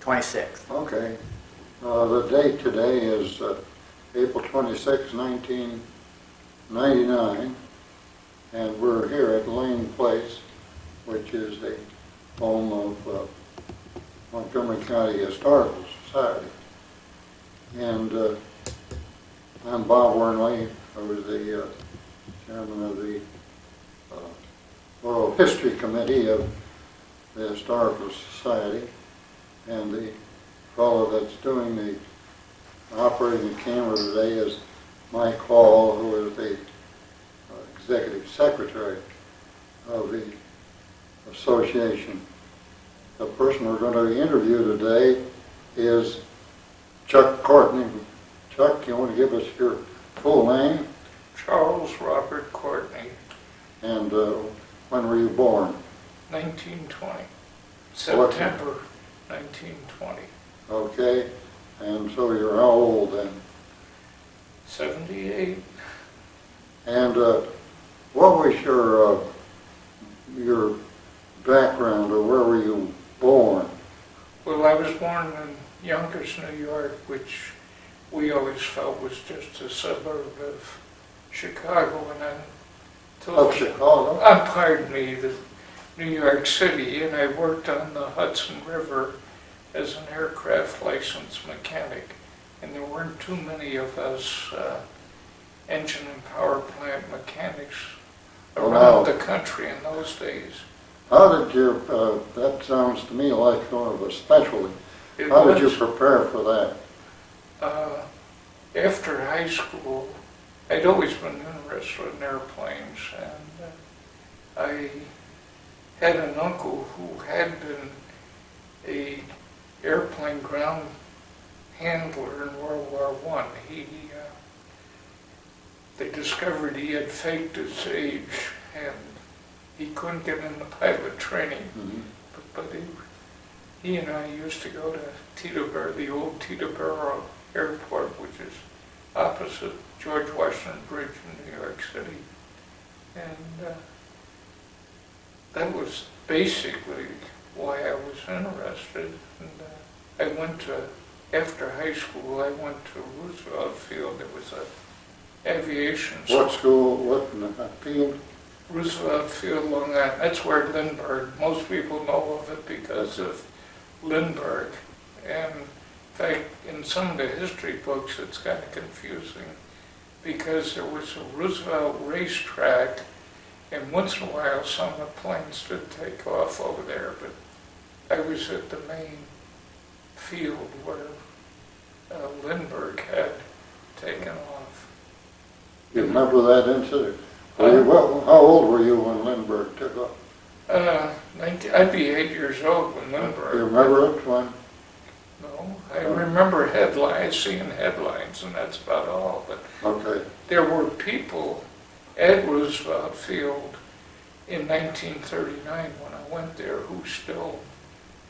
26th. Okay. The date today is April 26, 1999, and we're here at Lane Place, which is the home of Montgomery County Historical Society. And I'm Bob Wernle. I was the chairman of the Oral History Committee of the Historical Society, and the fellow that's doing the operating the camera today is Mike Hall, who is the executive secretary of the association. The person we're going to interview today is Chuck Courtney. Chuck, you want to give us your full name? Charles Robert Courtney. And when were you born? 1920. September 1920. Okay. And so you're how old then? 78. And what was your background, or where were you born? Well, I was born in Yonkers, New York, which we always felt was just a suburb of Chicago. And then Chicago? Pardon me, the New York City, and I worked on the Hudson River as an aircraft license mechanic. And there weren't too many of us engine and power plant mechanics around the country in those days. How did you, that sounds to me like sort of a specialty. How did you prepare for that? After high school, I'd always been interested in airplanes, and I had an uncle who had been a airplane ground handler in World War I. They discovered he had faked his age, and he couldn't get into pilot training. Mm-hmm. But he and I used to go to Teterboro, the old Teterboro Airport, which is opposite George Washington Bridge in New York City. And that was basically why I was interested. And after high school, I went to Roosevelt Field. It was a aviation school. What school? What field? Roosevelt Field, Long Island. That's where Lindbergh, most people know of it because of Lindbergh. And in fact, in some of the history books, it's kind of confusing because there was a Roosevelt racetrack, and once in a while some of the planes did take off over there, but I was at the main field where Lindbergh had taken off. You remember that incident? How old were you when Lindbergh took off? I'd be 8 years old when Lindbergh. Do you remember it when? No, I remember seeing headlines, and that's about all. But okay. There were people at Roosevelt Field in 1939 when I went there who still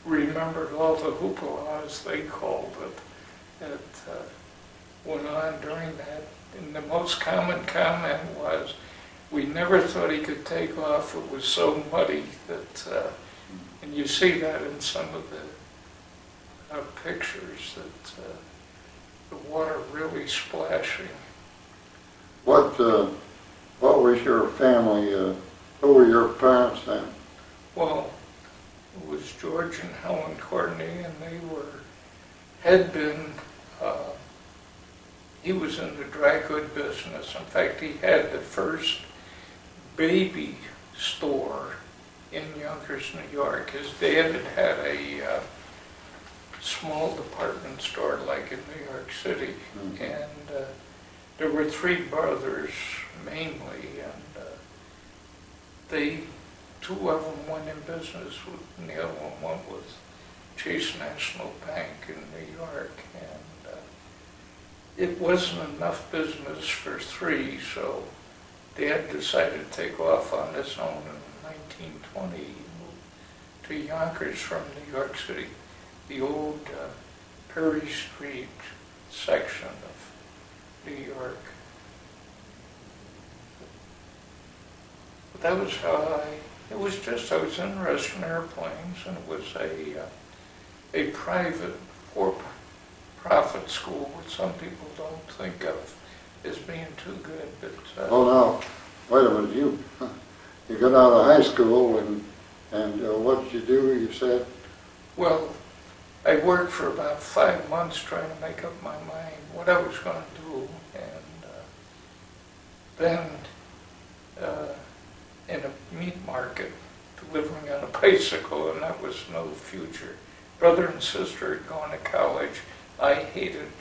remembered all the hoopla, as they called it, that went on during that. And the most common comment was, we never thought he could take off. It was so muddy that, and you see that in some of the pictures, that the water really splashing. What was your family? Who were your parents then? Well, it was George and Helen Courtney, and they had been. He was in the dry good business. In fact, he had the first baby store in Yonkers, New York. His dad had a small department store like in New York City. Mm-hmm. And there were three brothers mainly, and two of them went in business, and the other one was Chase National Bank in New York. And it wasn't enough business for three, so Dad decided to take off on his own in 1920. He moved to Yonkers from New York City, the old Perry Street section of New York. But that was how I was interested in airplanes, and it was a private for-profit school, which some people don't think of as being too good. But Oh, no, wait a minute, you got out of high school and what did you do, you said? well, I worked for about 5 months trying to make up my mind what I was going to do, and then in a meat market, delivering on a bicycle, and that was no future. Brother and sister had gone to college. I hated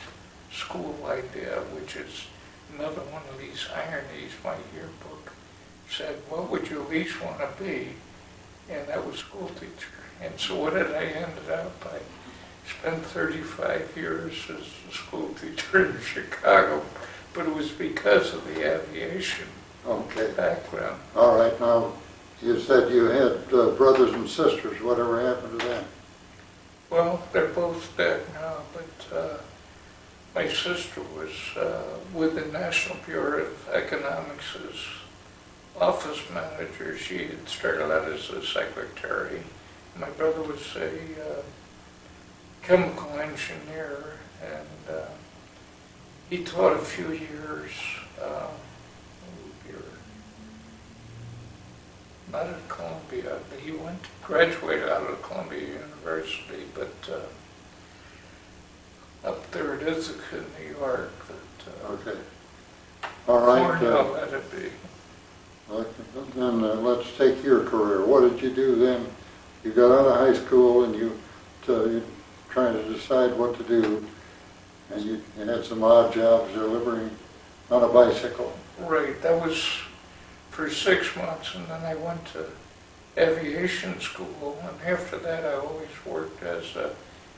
school idea, which is another one of these ironies. My yearbook said, what would you at least want to be? And that was school teacher. And so what did I end up? I spent 35 years as a school teacher in Chicago, but it was because of the aviation background. All right, now, you said you had brothers and sisters. Whatever happened to them? Well, they're both dead now, but my sister was with the National Bureau of Economics as office manager. She had started out as a secretary. My brother was a chemical engineer, and he taught a few years. Not at Columbia, but he graduated out of Columbia University, but up there at Ithaca, New York. That, okay. All right. Cornell let it be. Okay. Then let's take your career. What did you do then? You got out of high school and you're trying to decide what to do, and you had some odd jobs delivering on a bicycle. Right, that was for 6 months, and then I went to aviation school, and after that I always worked as an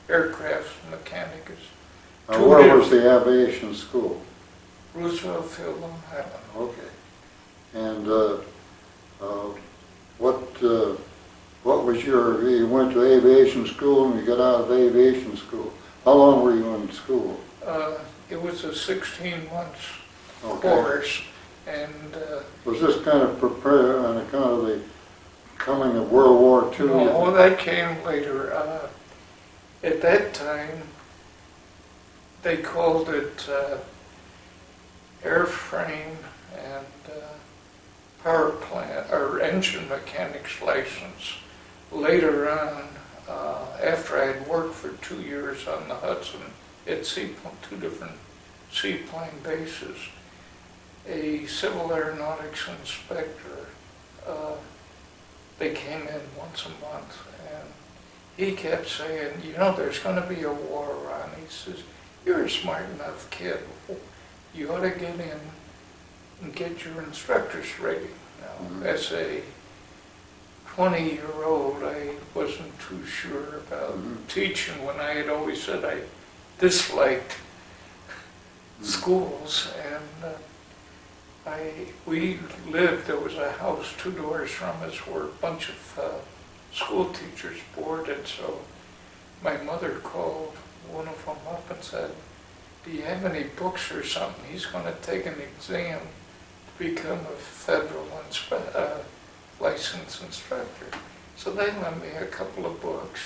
aircraft mechanic. Where was the aviation school? Roosevelt Field, Long Island. Okay. And what was you went to aviation school and you got out of aviation school. How long were you in school? It was a 16 months course. And was this kind of prepared on account of the coming of World War II? No, that came later. At that time, they called it airframe and power plant or engine mechanics license. Later on, after I had worked for 2 years on the Hudson at two different seaplane bases, a civil aeronautics inspector, they came in once a month, and he kept saying, you know, there's going to be a war on. He says, you're a smart enough kid. You ought to get in and get your instructor's rating. Now, as a 20-year-old, I wasn't too sure about teaching when I had always said I disliked schools, and we lived, there was a house 2 doors from us where a bunch of school teachers boarded, so my mother called one of them up and said, do you have any books or something? He's going to take an exam to become a federal licensed instructor. So they lent me a couple of books,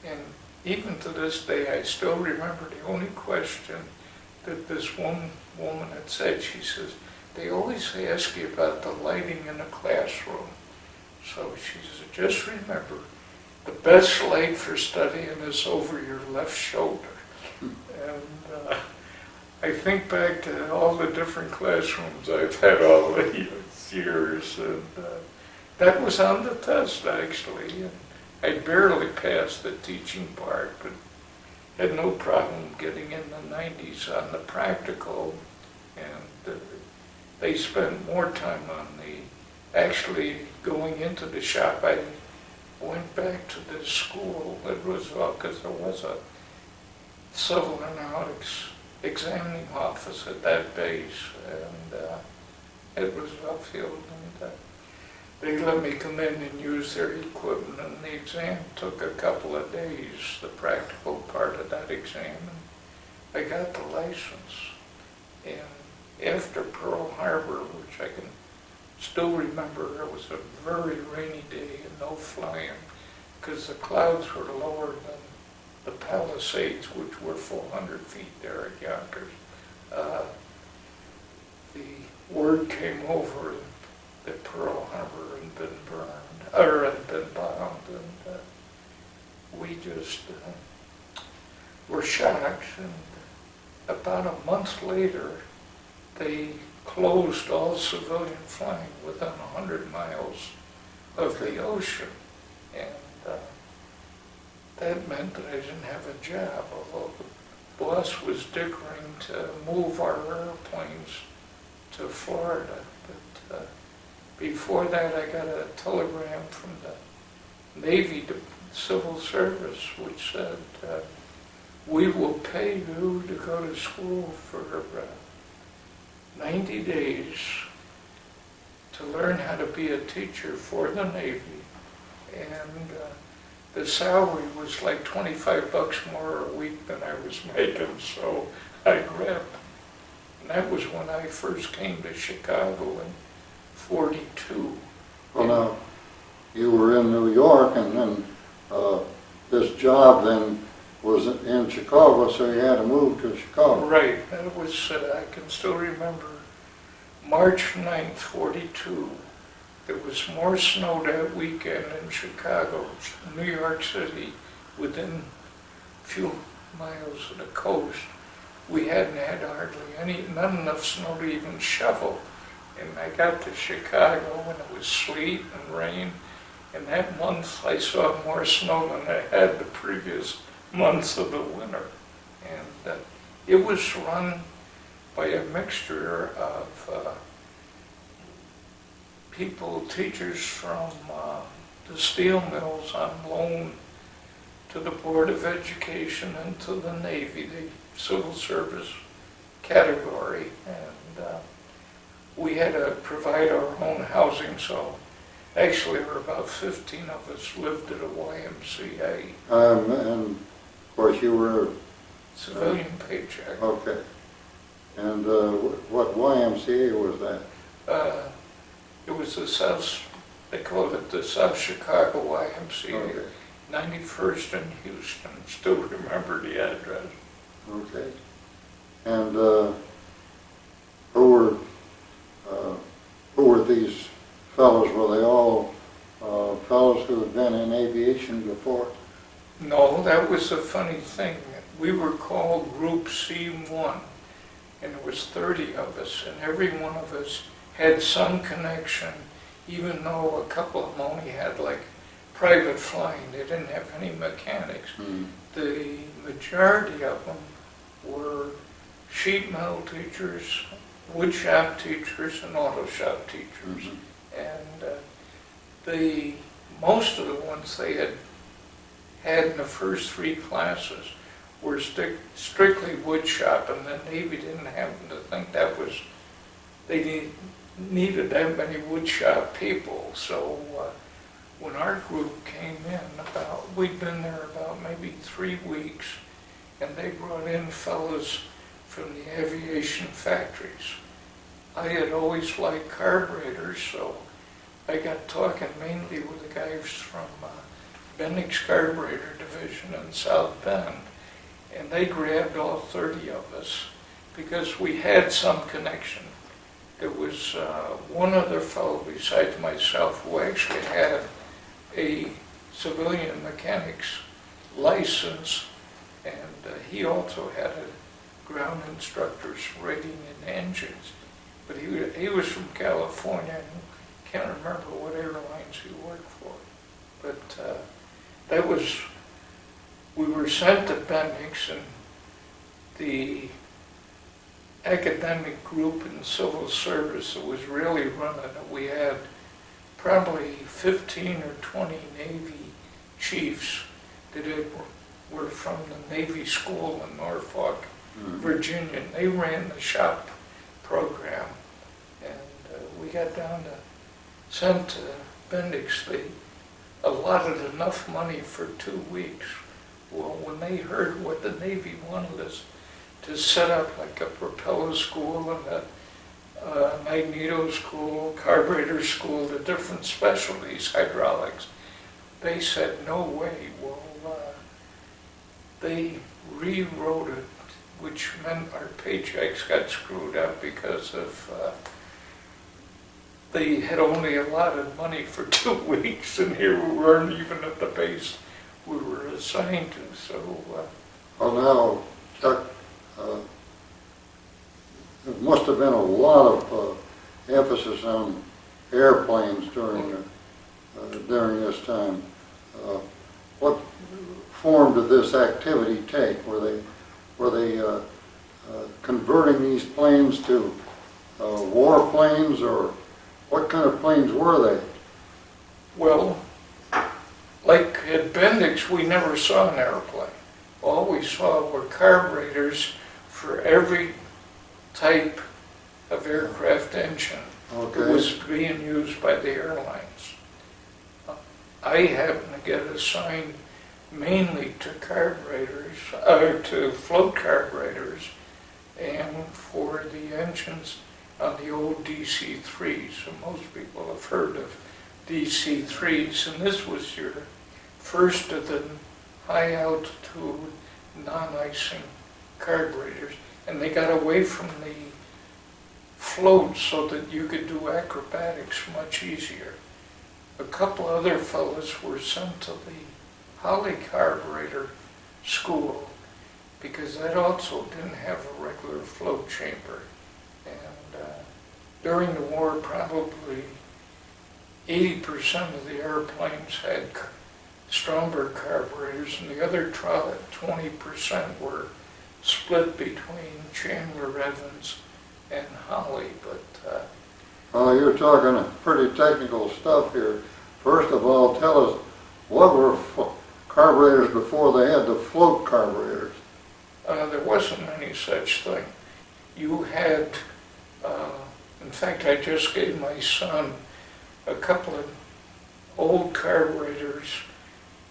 and even to this day I still remember the only question that this one woman had said. She says, they always ask you about the lighting in the classroom. So she says, just remember, the best light for studying is over your left shoulder. And I think back to all the different classrooms I've had all these years, and that was on the test actually. And I barely passed the teaching part, but had no problem getting in the 90s on the practical, and they spent more time on actually going into the shop. I went back to the school at Roosevelt because there was a civil aeronautics examining office at that base, and at Roosevelt Field, and they let me come in and use their equipment, and the exam took a couple of days, the practical part of that exam, and I got the license. And after Pearl Harbor, which I can still remember, it was a very rainy day and no flying, because the clouds were lower than Palisades, which were 400 feet there at Yonkers. The word came over that Pearl Harbor had been burned, or had been bombed, and we just were shocked. And about a month later, they closed all civilian flying within 100 miles of the ocean. And that meant that I didn't have a job, although the boss was dickering to move our airplanes to Florida. But before that, I got a telegram from the Navy Civil Service, which said, we will pay you to go to school for 90 days to learn how to be a teacher for the Navy. And the salary was like $25 more a week than I was making, so I grabbed. And that was when I first came to Chicago in '42. Well, now, you were in New York, and then this job then was in Chicago, so you had to move to Chicago. Right. That was, I can still remember, March 9th, '42. There was more snow that weekend in Chicago, New York City, within a few miles of the coast. We hadn't had hardly not enough snow to even shovel. And I got to Chicago and it was sleet and rain. And that month I saw more snow than I had the previous months of the winter. And it was run by a mixture of people, teachers from the steel mills on loan to the Board of Education and to the Navy, the Civil Service category. And we had to provide our own housing, so actually there were about 15 of us lived at a YMCA. And of course you were... Civilian paycheck. Okay. And what YMCA was that? It was the South, they called it the South Chicago YMCA, Okay. 91st in Houston. Still remember the address. Okay. And who were these fellows? Were they all fellows who had been in aviation before? No, that was a funny thing. We were called Group C1, and there was 30 of us, and every one of us had some connection, even though a couple of them only had like private flying. They didn't have any mechanics. The majority of them were sheet metal teachers, wood shop teachers, and auto shop teachers. And most of the ones they had in the first 3 classes were strictly wood shop, and the Navy didn't happen to think that was, they needed that many wood shop people. So when our group came in, we'd been there about maybe 3 weeks, and they brought in fellows from the aviation factories. I had always liked carburetors, so I got talking mainly with the guys from Bendix Carburetor Division in South Bend, and they grabbed all 30 of us because we had some connection. There was one other fellow besides myself who actually had a civilian mechanics license, and he also had a ground instructor's rating in engines. But he was from California, and can't remember what airlines he worked for. But that was, we were sent to Bendix, and the academic group in civil service that was really running it, we had probably 15 or 20 Navy chiefs that were from the Navy School in Norfolk, Virginia. They ran the shop program, and we got down to sent to Bendix. They allotted enough money for 2 weeks. Well, when they heard what the Navy wanted us to set up, like a propeller school and a magneto school, carburetor school, the different specialties, hydraulics, they said, no way, they rewrote it, which meant our paychecks got screwed up because of they had only allotted money for 2 weeks, and here we weren't even at the base we were assigned to. So, well, now, Chuck, there must have been a lot of emphasis on airplanes during this time. What form did this activity take? Were they converting these planes to war planes, or what kind of planes were they? well, like at Bendix, we never saw an airplane. All we saw were carburetors for every type of aircraft engine that was being used by the airlines. I happened to get assigned mainly to carburetors, to float carburetors, and for the engines on the old DC-3s. So most people have heard of DC-3s, and this was your first of the high altitude non-icing carburetors, and they got away from the float so that you could do acrobatics much easier. A couple other fellows were sent to the Holly carburetor school because that also didn't have a regular float chamber. And during the war, probably 80% of the airplanes had Stromberg carburetors, and the other 20% were split between Chandler Evans and Holly. But you're talking pretty technical stuff here. First of all, tell us, what were carburetors before they had the float carburetors? There wasn't any such thing. You had, in fact, I just gave my son a couple of old carburetors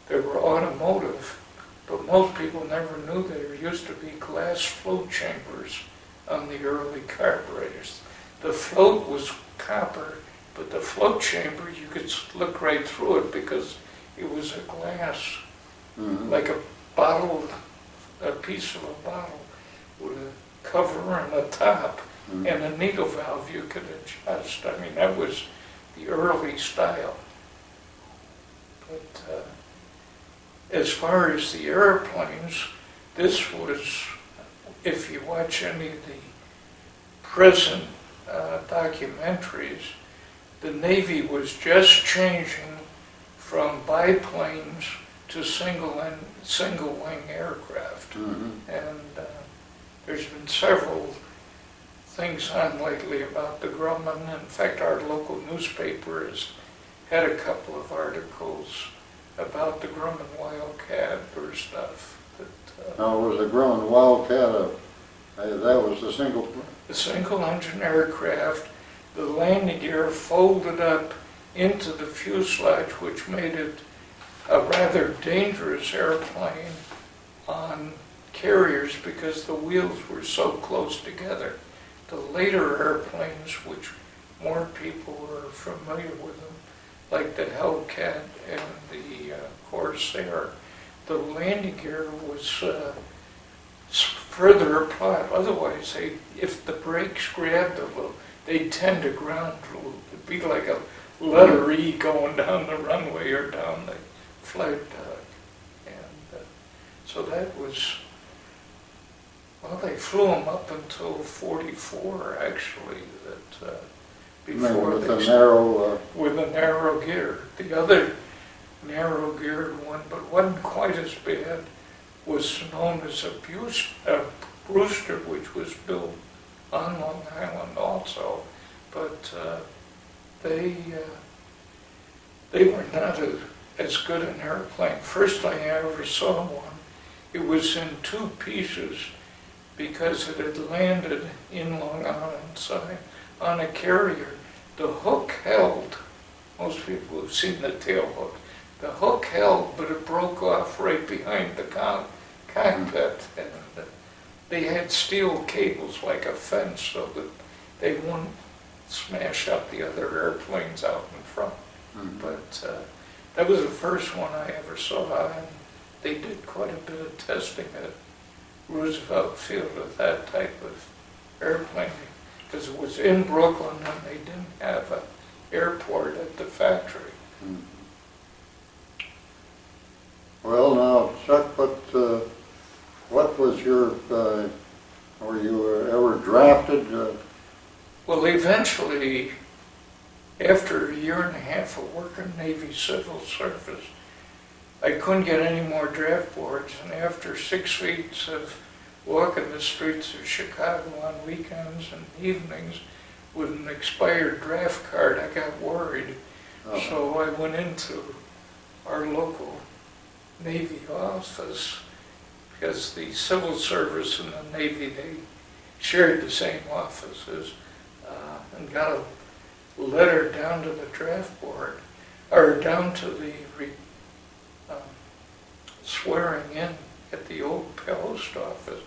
that were automotive, but most people never knew there used to be glass float chambers on the early carburetors. The float was copper, but the float chamber, you could look right through it because it was a glass, like a bottle, a piece of a bottle with a cover on the top and a needle valve you could adjust. I mean, that was the early style. But as far as the airplanes, this was, if you watch any of the present documentaries, the Navy was just changing from biplanes to single-wing aircraft. And there's been several things on lately about the Grumman. In fact, our local newspaper has had a couple of articles about the Grumman Wildcat or stuff. Now, was the Grumman Wildcat that was the single-engine aircraft? The landing gear folded up into the fuselage, which made it a rather dangerous airplane on carriers because the wheels were so close together. The later airplanes, which more people were familiar with them, like the Hellcat and the Corsair, the landing gear was further applied. Otherwise, if the brakes grabbed a little, they'd tend to ground a little. It'd be like a letter E going down the runway or down the flight deck. And so that was, well, they flew them up until 44, actually, that before with a narrow... with a narrow gear. The other narrow geared one, but wasn't quite as bad, was known as a Brewster, which was built on Long Island also, but they were not as good an airplane. First thing I ever saw one, it was in 2 pieces because it had landed in Long Island side on a carrier. The hook held. Most people have seen the tail hook. The hook held, but it broke off right behind the cockpit. And they had steel cables like a fence so that they wouldn't smash up the other airplanes out in front. But that was the first one I ever saw, and they did quite a bit of testing at Roosevelt Field with that type of airplane, because it was in Brooklyn and they didn't have an airport at the factory. Mhm. Well, now, Chuck, what was your, were you ever drafted? Well, eventually, after a year and a half of working Navy Civil Service, I couldn't get any more draft boards, and after 6 weeks of walking the streets of Chicago on weekends and evenings with an expired draft card, I got worried. So I went into our local Navy office, because the Civil Service and the Navy, they shared the same offices, and got a letter down to the draft board, or down to the swearing in at the old post office,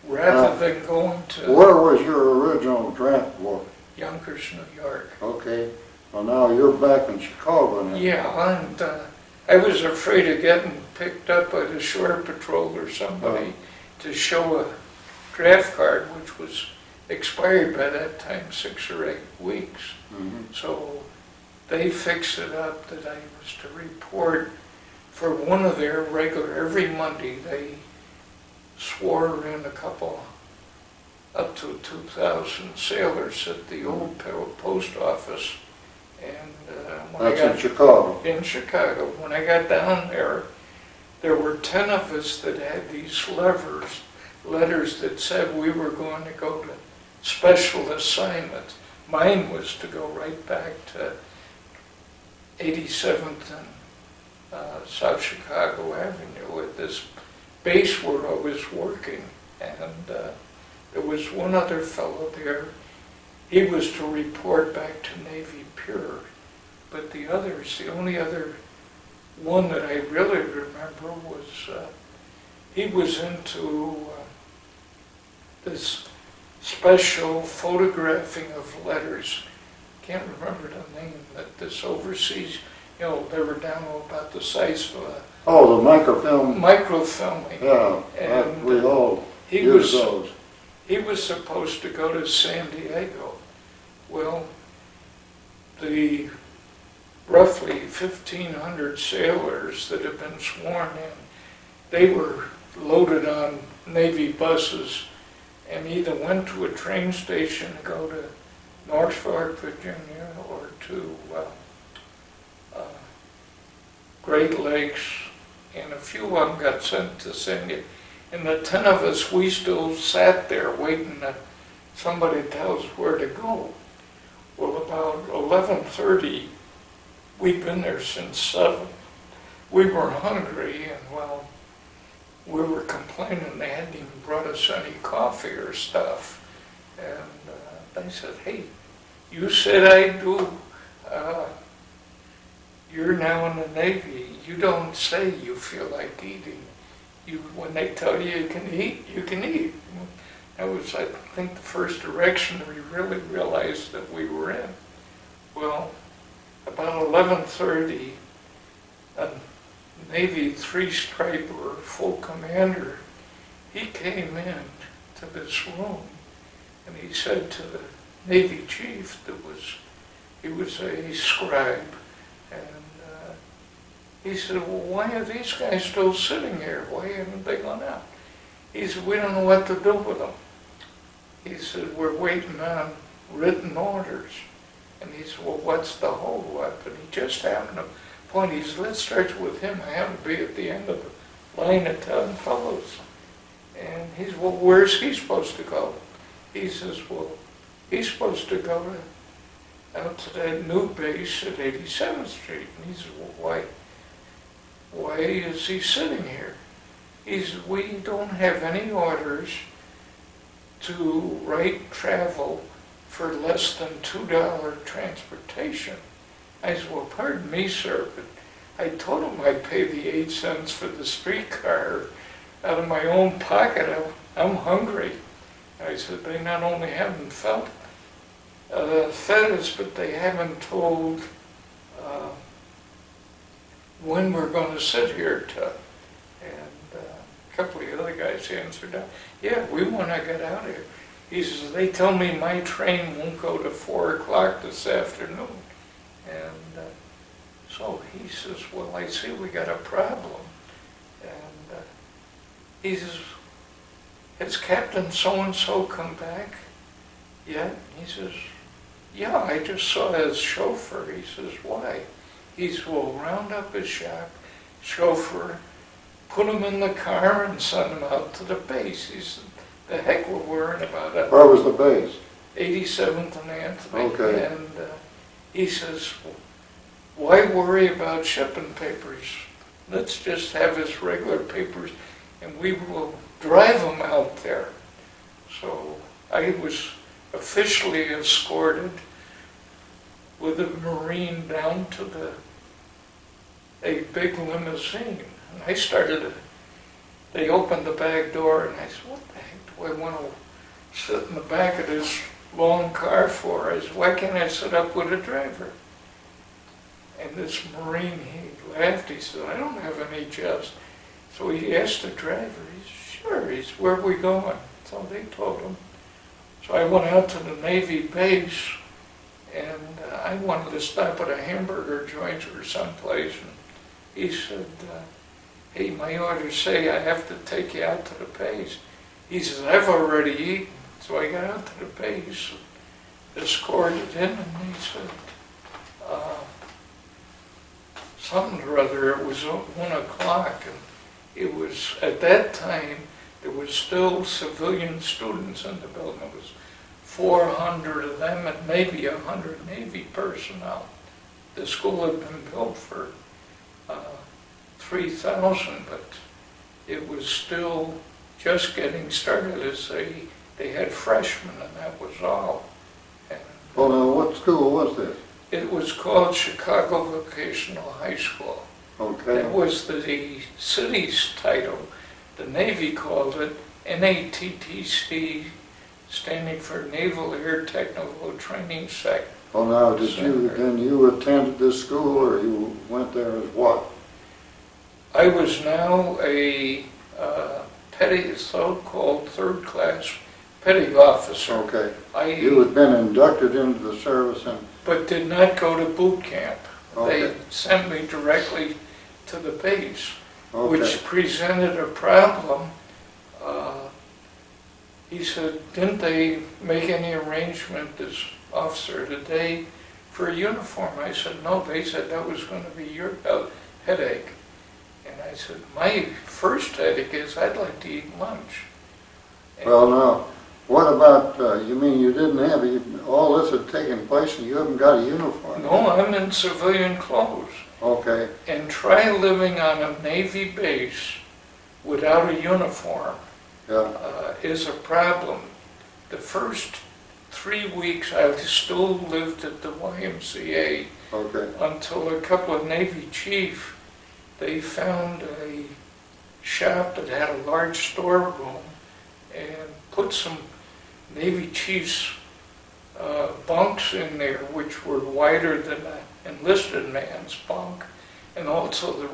rather than going to Where was your original draft board? Yonkers, New York. Okay. Well, now you're back in Chicago now. Yeah, and I was afraid of getting picked up by the shore patrol or somebody to show a draft card, which was expired by that time, 6 or 8 weeks. Mm-hmm. So they fixed it up that I was to report for one of their regular, every Monday they swore in a couple, up to 2,000 sailors at the old post office. And when That's in Chicago. In Chicago. When I got down there were 10 of us that had these letters that said we were going to go to special assignments. Mine was to go right back to 87th and South Chicago Avenue at this base where I was working. And there was one other fellow there. He was to report back to Navy Pier. But the others, the only other one that I really remember was, he was into this special photographing of letters. Can't remember the name, but this overseas, you know, they were down about the size of a... Oh, the microfilm. Microfilming. Yeah, and we all he use was, those. He was supposed to go to San Diego. Well, the roughly 1,500 sailors that have been sworn in, they were loaded on Navy buses and either went to a train station to go to Norfolk, Virginia, or to Great Lakes, and a few of them got sent to San Diego. And the 10 of us, we still sat there waiting that somebody tell us where to go. Well, about 11:30, we'd been there since 7. We were hungry, and well, we were complaining they hadn't even brought us any coffee or stuff. And they said, hey, you said I do. You're now in the Navy. You don't say you feel like eating. When they tell you you can eat, you can eat. That was, I think, the first direction we really realized that we were in. Well, about 11:30, a Navy 3-striper, full commander, he came in to this room and he said to the Navy chief he was a scribe, and he said, well, why are these guys still sitting here? Why haven't they gone out? He said, we don't know what to do with them. He said, we're waiting on written orders. And he said, well, what's the hold-up? And he just happened to point, he said, let's start with him. I happen to be at the end of the line of 10 fellows. And he said, well, where's he supposed to go? He says, well, he's supposed to go out to that new base at 87th Street. And he said, well, why is he sitting here? He said, we don't have any orders to write travel for less than $2 transportation. I said, well, pardon me, sir, but I told him I'd pay the 8 cents for the streetcar out of my own pocket. I'm hungry. I said, they not only haven't fed us, but they haven't told when we're going to sit here to. And a couple of the other guys answered, yeah, we want to get out of here. He says, they tell me my train won't go to 4 o'clock this afternoon. And so he says, well, I see we got a problem. And he says, has Captain so-and-so come back yet? He says, yeah, I just saw his chauffeur. He says, why? He says, well, round up his chauffeur, put him in the car and send him out to the base. He said, the heck we're worrying about it. Where was the base? 87th and Anthony. Okay. And he says, why worry about shipping papers? Let's just have his regular papers and we will drive him out there. So I was officially escorted with a Marine down to a big limousine. And I started, they opened the back door and I said, what the heck do I want to sit in the back of this long car for? I said, why can't I sit up with a driver? And this Marine, he laughed. He said, I don't have any chest. So he asked the driver, he said, sure. He said, where are we going? So they told him. So I went out to the Navy base, and I wanted to stop at a hamburger joint or someplace. And he said, hey, my orders say I have to take you out to the base. He says, I've already eaten. So I got out to the base, escorted in, and he said, something or other, it was 1 o'clock, and it was, at that time, there was still civilian students in the building. It was 400 of them and maybe 100 Navy personnel. The school had been built for 3,000, but it was still just getting started. As they had freshmen, and that was all. And well, now, what school was this? it was called Chicago Vocational High School. Okay. That was the city's title. The Navy called it NATTC, standing for Naval Air Technical Training Sec. Well, now, you attended this school, or you went there as what? I was now a petty, so-called third-class petty officer. Okay. You had been inducted into the service and... But did not go to boot camp. Okay. They sent me directly to the base, Okay. which presented a problem. He said, didn't they make any arrangement, this officer today, for a uniform? I said, no, they said that was going to be your headache. And I said, my first headache is I'd like to eat lunch. And well, now, what about, you mean you didn't have, all this had taken place and you haven't got a uniform? no, I'm in civilian clothes. Okay. And try living on a Navy base without a uniform. Yeah. Is a problem. The first 3 weeks I still lived at the YMCA Okay. until a couple of Navy chiefs, they found a shop that had a large storeroom and put some Navy chiefs' bunks in there, which were wider than an enlisted man's bunk, and also the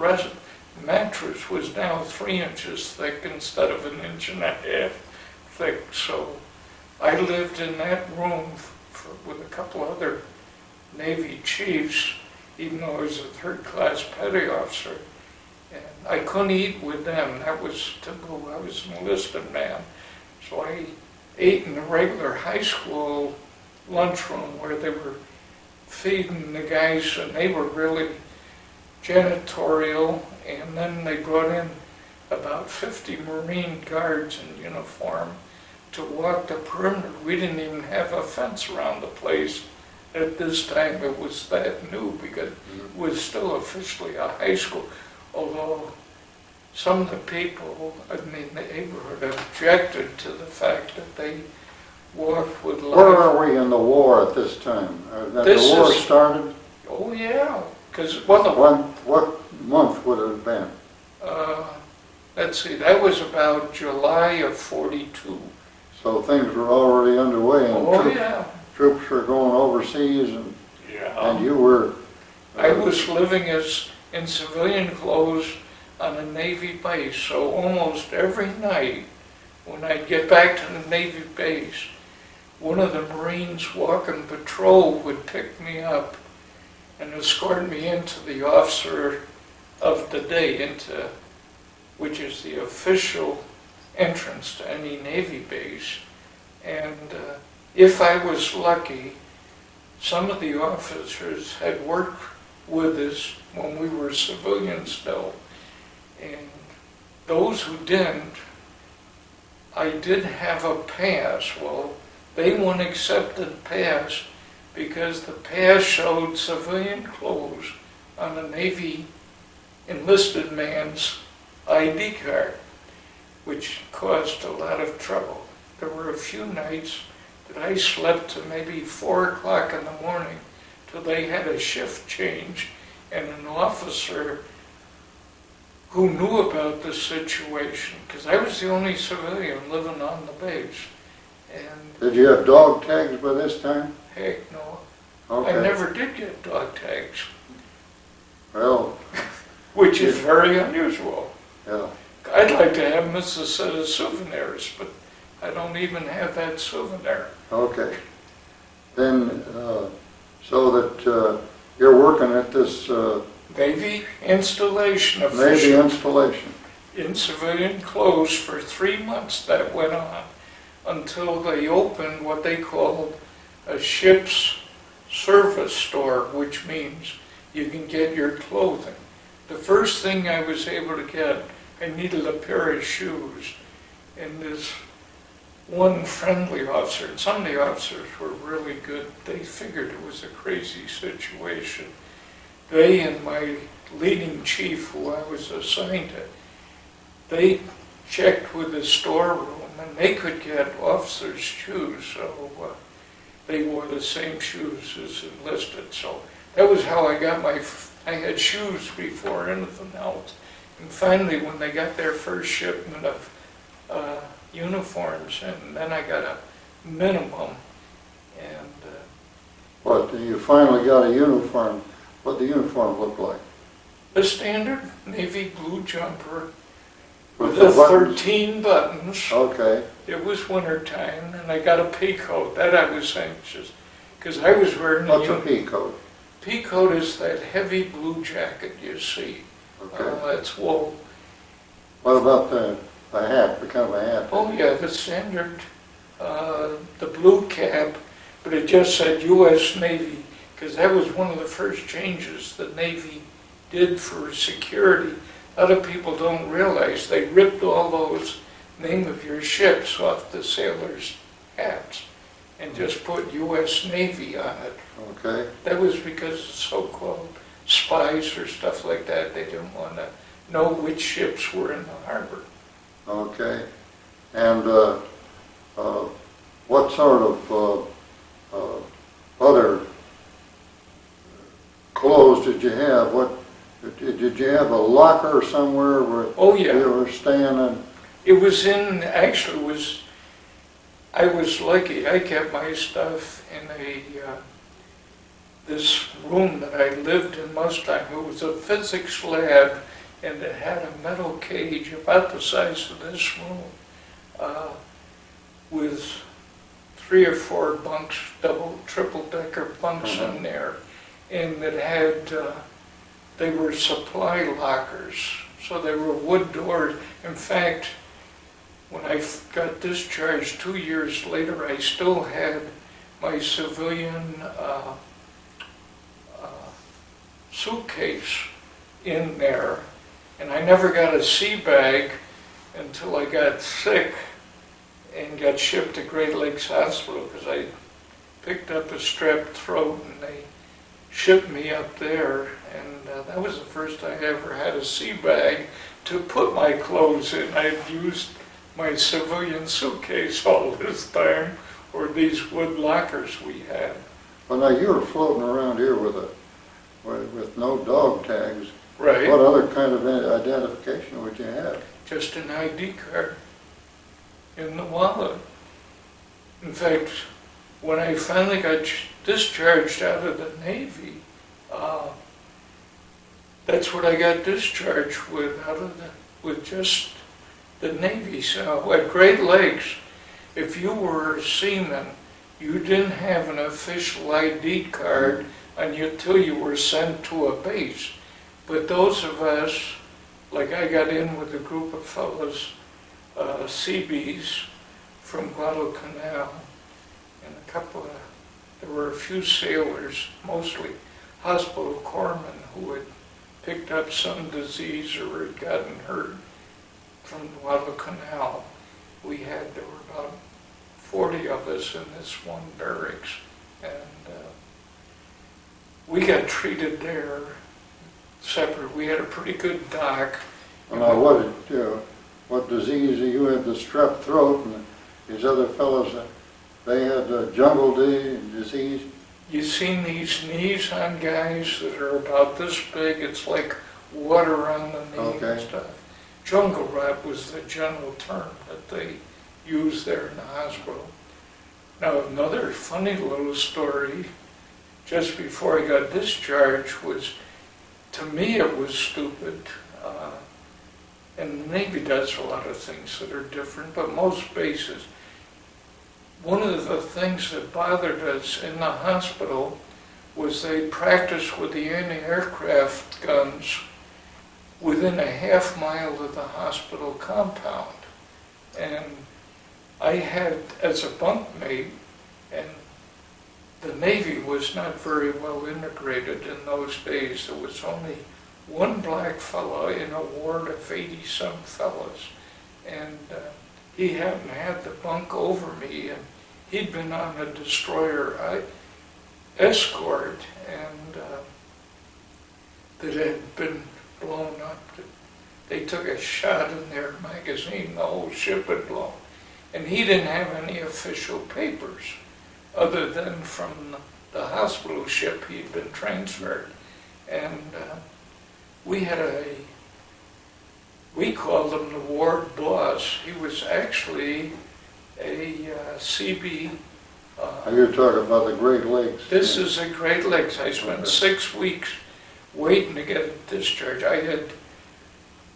mattress was now 3 inches thick instead of 1.5 inches thick. So I lived in that room with a couple other Navy chiefs, even though I was a third-class petty officer. And I couldn't eat with them. That was typical. I was an enlisted man. So I ate in the regular high school lunchroom where they were feeding the guys, and they were really janitorial. And then they brought in about 50 Marine guards in uniform to walk the perimeter. We didn't even have a fence around the place at this time. It was that new because it was still officially a high school. Although some of the people in the neighborhood objected to the fact that they walked with life. Where are we in the war at this time? Had the war started? Oh yeah, because what month would it have been? Let's see, that was about July of -- So things were already underway, and troops were going overseas, and you were... I was living in civilian clothes on a Navy base. So almost every night when I'd get back to the Navy base, one of the Marines walking patrol would pick me up and escort me into the officer of the day, which is the official entrance to any Navy base. And if I was lucky, some of the officers had worked with us when we were civilians still. And those who didn't, I did have a pass. Well, they wouldn't accept the pass because the pass showed civilian clothes on a Navy enlisted man's ID card, which caused a lot of trouble. There were a few nights that I slept to maybe 4 o'clock in the morning till they had a shift change, and an officer who knew about the situation, because I was the only civilian living on the base. And did you have dog tags by this time? heck no, Okay. I never did get dog tags, Well, which is very unusual. yeah. I'd like to have them as a set of souvenirs, but I don't even have that souvenir. Okay. Then, so that you're working at this Navy installation Navy official installation. in civilian clothes for 3 months that went on until they opened what they called a ship's service store, which means you can get your clothing. The first thing I was able to get, I needed a pair of shoes, and this one friendly officer, and some of the officers were really good, they figured it was a crazy situation. They and my leading chief, who I was assigned to, they checked with the storeroom, and they could get officers' shoes, so they wore the same shoes as enlisted. So that was how I got I had shoes before anything else. And finally, when they got their first shipment of uniforms, and then I got a minimum. And What, you finally got a uniform. What the uniform looked like? a standard navy blue jumper with the the buttons? 13 buttons. Okay. It was winter time, and I got a pea coat. That I was anxious, because I was wearing a What's a pea coat? Pea coat is that heavy blue jacket you see. Okay. It's wool. What about the hat, the kind of a hat? Oh yeah, the standard, the blue cap, but it just said U.S. Navy, because that was one of the first changes the Navy did for security. A lot of people don't realize they ripped all those name of your ships off the sailors' hats and just put U.S. Navy on it. Okay. That was because of so-called spies or stuff like that. They didn't want to know which ships were in the harbor. Okay. And what sort of other clothes did you have? What did you have a locker somewhere where Oh yeah. you were staying in? It was in, actually I was lucky. I kept my stuff in this room that I lived in most time. It was a physics lab, and it had a metal cage about the size of this room, with 3 or 4 bunks, triple-decker bunks in there. And it had, they were supply lockers, so they were wood doors. In fact, when I got discharged 2 years later, I still had my civilian suitcase in there, and I never got a sea bag until I got sick and got shipped to Great Lakes Hospital, because I picked up a strep throat and they shipped me up there, and that was the first I ever had a sea bag to put my clothes in. I'd used my civilian suitcase all this time, or these wood lockers we had. Well, now you were floating around here with no dog tags. Right. What other kind of identification would you have? Just an ID card in the wallet. In fact, when I finally got discharged out of the Navy, That's what I got discharged with, with just the Navy. So at Great Lakes, if you were a seaman, you didn't have an official ID card until you were sent to a base. But those of us, like I got in with a group of fellows, Seabees from Guadalcanal, and there were a few sailors, mostly hospital corpsmen who had picked up some disease or had gotten hurt from Guadalcanal. There were about 40 of us in this one barracks, and we got treated there separate. We had a pretty good doc. Now, what disease? You had the strep throat, and these other fellows, they had jungle disease. You seen these knees on guys that are about this big? It's like water on the knee and stuff. Jungle rot was the general term that they used there in the hospital. Now, another funny little story, just before I got discharged, was, to me it was stupid. And the Navy does a lot of things that are different, but most bases. One of the things that bothered us in the hospital was they practiced with the anti-aircraft guns within a half-mile of the hospital compound. And I had, as a bunkmate, and the Navy was not very well integrated in those days. There was only one black fellow in a ward of 80-some fellows, and he hadn't had the bunk over me, and he'd been on a destroyer escort, and that had been blown up. They took a shot in their magazine, the whole ship had blown, and he didn't have any official papers other than from the hospital ship he'd been transferred. And we called him the ward boss. He was actually a CB. You're talking about the Great Lakes. This is the Great Lakes. I spent 6 weeks waiting to get a discharge. I had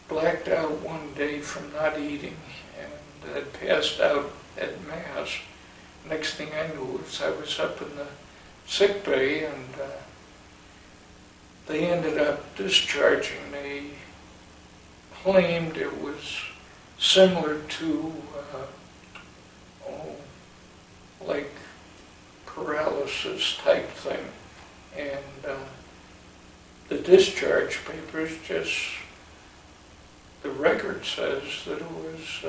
blacked out one day from not eating and had passed out at Mass. Next thing I knew was I was up in the sick bay, and they ended up discharging. They claimed it was similar to like paralysis type thing, and the discharge papers the record says that it was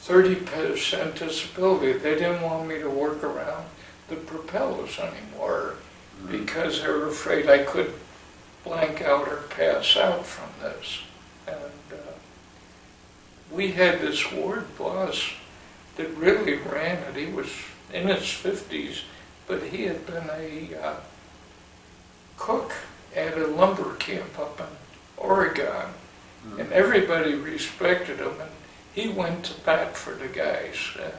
30% disability. They didn't want me to work around the propellers anymore because they were afraid I could blank out or pass out from this. And we had this ward boss that really ran it. He was in his 50s, but he had been a cook at a lumber camp up in Oregon, and everybody respected him, and he went to bat for the guys, and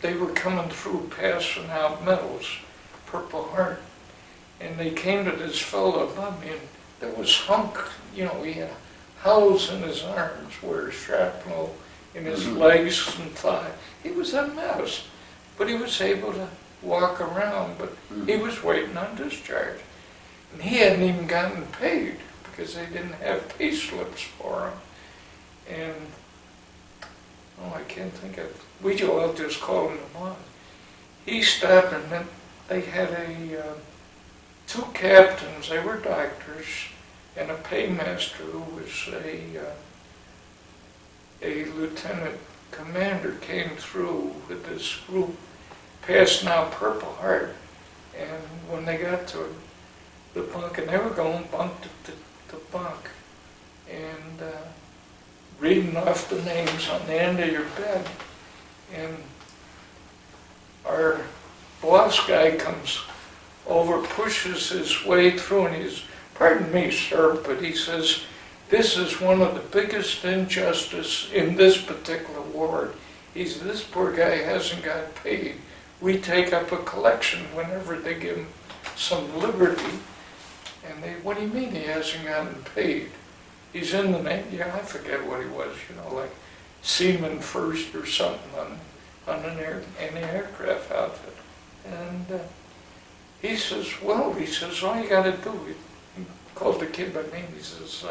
they were coming through passing out medals, Purple Heart, and they came to this fellow above me, and there was Hunk, he had holes in his arms where shrapnel in his legs and thigh. He was a mess, but he was able to walk around, but he was waiting on discharge. And he hadn't even gotten paid because they didn't have pay slips for him. And, I can't think of, I'll just call him the boss. He stopped, and then they had two captains, they were doctors, and a paymaster who was a lieutenant commander came through with this group, passing out Purple Heart. And when they got to the bunk, and they were going bunk to bunk, and reading off the names on the end of your bed, and our boss guy comes over, pushes his way through, and he's, "Pardon me, sir," but he says, "This is one of the biggest injustice in this particular ward." He said, "This poor guy hasn't got paid. We take up a collection whenever they give him some liberty. And they, what do you mean he hasn't gotten paid? He's in the Navy. Yeah, I forget what he was, like seaman first or something on an aircraft outfit. And he says, all you got to do, he called the kid by name, he says,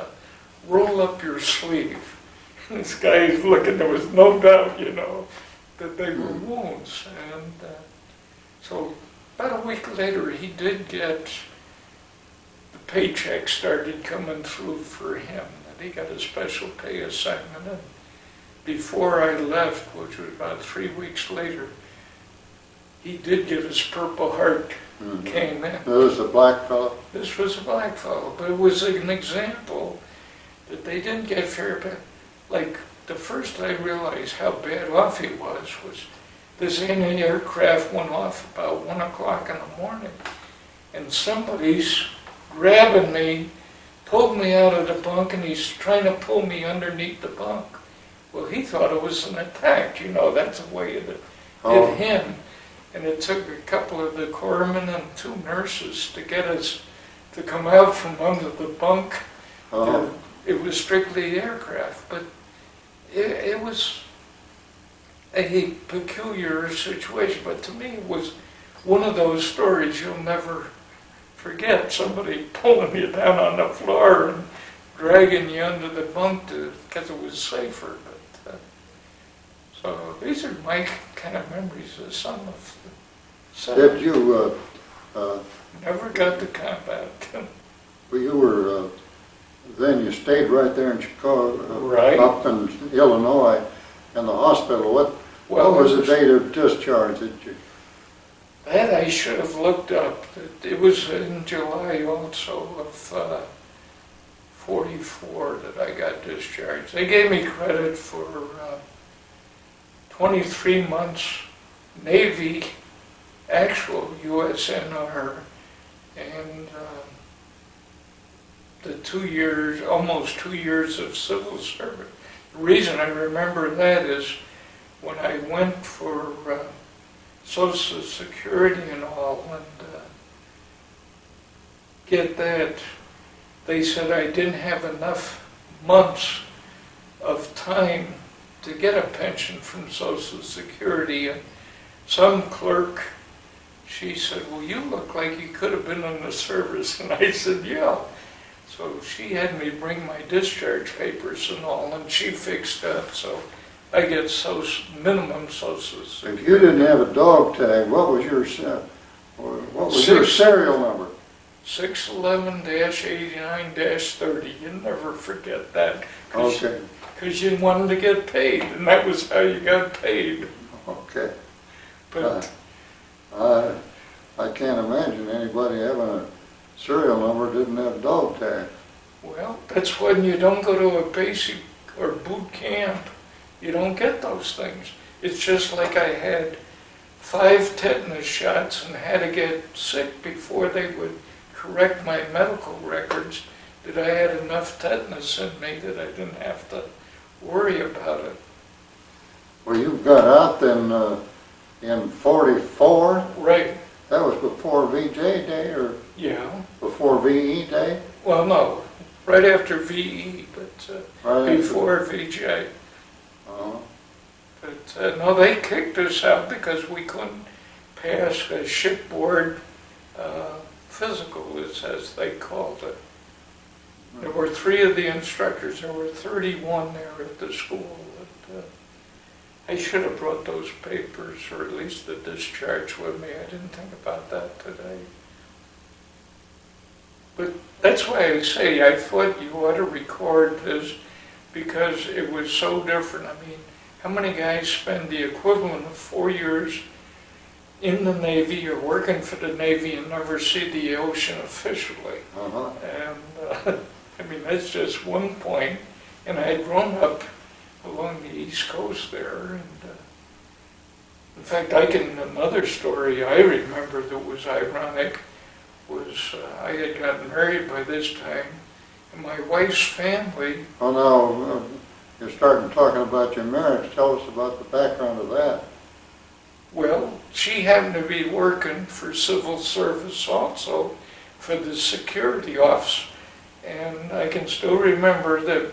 roll up your sleeve. And this guy is looking, there was no doubt, that they were wounds. And so about a week later, he did get, the paycheck started coming through for him. And he got a special pay assignment. And before I left, which was about 3 weeks later, he did get his Purple Heart came in. This was a black fellow? This was a black fellow, but it was an example that they didn't get fair pay. Like, the first I realized how bad off he was this anti-aircraft went off about 1 o'clock in the morning, and somebody's grabbing me, pulled me out of the bunk, and he's trying to pull me underneath the bunk. Well, he thought it was an attack, that's a way to hit him. And it took a couple of the corpsmen and 2 nurses to get us to come out from under the bunk. It was strictly aircraft, but it was a peculiar situation. But to me, it was one of those stories you'll never forget. Somebody pulling you down on the floor and dragging you under the bunk because it was safer. But so these are my kind of memories of some of the. Did you? Never got to combat. Well, you were. Then you stayed right there in Chicago, right. Up in Illinois, in the hospital. What was the date of discharge that you? That I should have looked up. It was in July also of 44 that I got discharged. They gave me credit for 23 months Navy, actual USNR, and the 2 years, almost 2 years of civil service. The reason I remember that is when I went for Social Security and all, and get that, they said I didn't have enough months of time to get a pension from Social Security, and some clerk, she said, well, you look like you could have been in the service, and I said, yeah. So she had me bring my discharge papers and all, and she fixed up, so I get minimum Social Security. If you didn't have a dog tag, what was your your serial number? 611-89-30. You never forget that. Okay. Because you wanted to get paid, and that was how you got paid. Okay. But I can't imagine anybody having a serial number didn't have a dog tag. Well, that's when you don't go to a basic or boot camp. You don't get those things. It's just like I had 5 tetanus shots and had to get sick before they would correct my medical records that I had enough tetanus in me that I didn't have to worry about it. Well, you got out then in 44? Right. That was before VJ Day or Yeah. before VE Day? Well, no, right after VE, but Right before VJ. Uh-huh. But no, they kicked us out because we couldn't pass a shipboard physical, as they called it. There were 3 of the instructors. There were 31 there at the school. But, I should have brought those papers, or at least the discharge with me. I didn't think about that today. But that's why I say I thought you ought to record this, because it was so different. I mean, how many guys spend the equivalent of 4 years in the Navy or working for the Navy and never see the ocean officially? Uh-huh. And I mean, that's just one point. And I had grown up along the East Coast there. And in fact, another story I remember that was ironic was I had gotten married by this time, and my wife's family. Oh, no, you're starting talking about your marriage. Tell us about the background of that. Well, she happened to be working for civil service also for the security office. And I can still remember that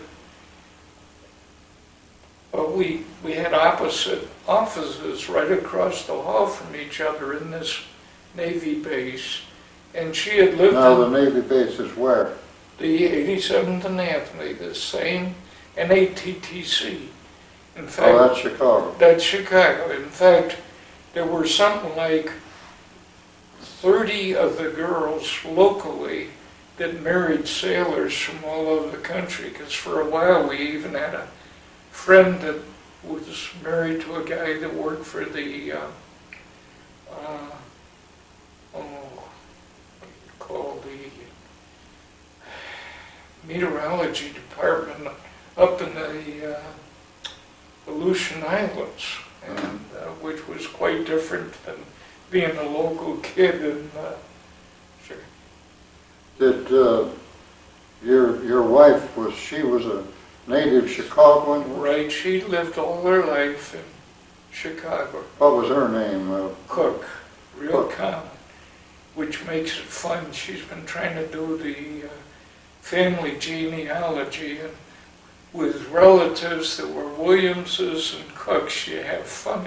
we had opposite offices right across the hall from each other in this Navy base. And she had lived Now in the Navy base is where? the 87th and Anthony, the same, and ATTC. In fact, Oh, that's Chicago. that's Chicago. In fact, there were something like 30 of the girls locally that married sailors from all over the country, because for a while we even had a friend that was married to a guy that worked for the, called the meteorology department up in the Aleutian Islands, and which was quite different than being a local kid in sure. Did your wife, she was a native Chicagoan? Right, she lived all her life in Chicago. What was her name? Cook, real Cook. common, which makes it fun. She's been trying to do the family genealogy, and with relatives that were Williamses and Cooks, you have fun